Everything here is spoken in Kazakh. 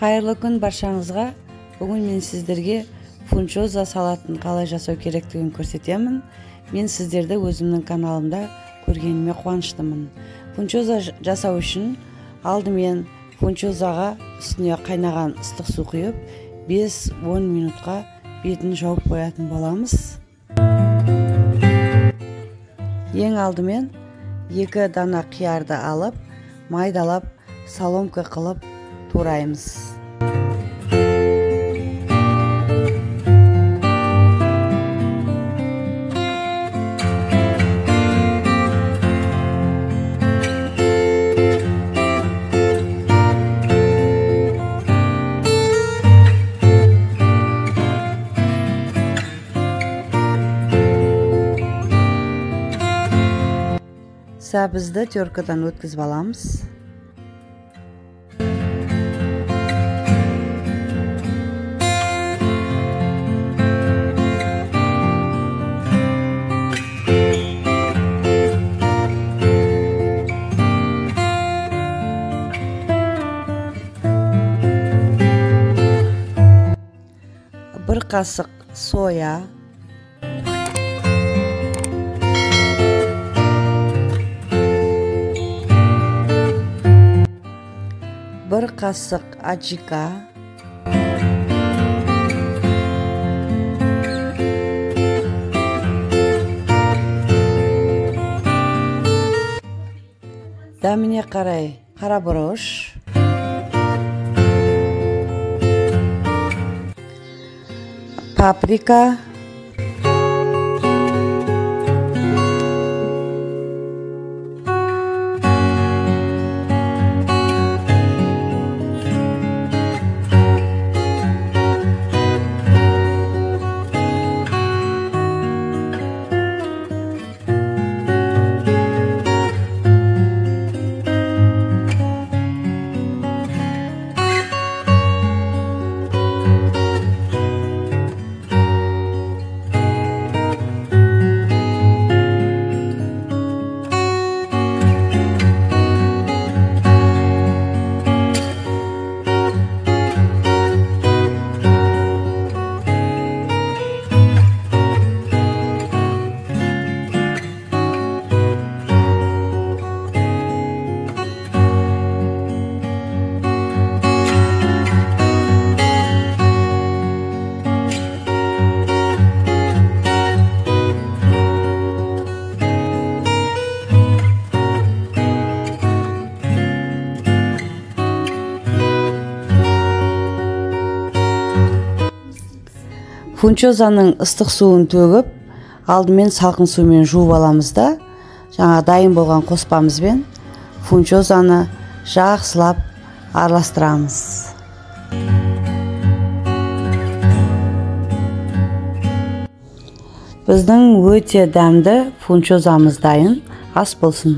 Қайырлы күн баршаңызға. Бүгін мен сіздерге фунчоза салатын қалай жасау керектігін көрсетемін. Мен сіздерді өзімнің каналымда көргеніме қуаныштымын. Фунчоза жасау үшін алдымен фунчозаға үстіне қайнаған ыстық су құйып 5-10 минутқа бетін жауып қоятын боламыз. Ең алдымен 2 дана қиярды алып, майдалап, соломка қылып тураймыз. Сәбізді теркадан өткізіп аламыз. Bir қасық соя, bir қасық аджика, дәміне қарай қарабұрыш, паприка, фунчозаның ыстық суын төгіп, алдымен салқын сумен жуып аламыз да, жаңа дайын болған қоспамызбен фунчозаны жақсылап араластырамыз. Біздің өте дәмді фунчозамыз дайын, ас болсын.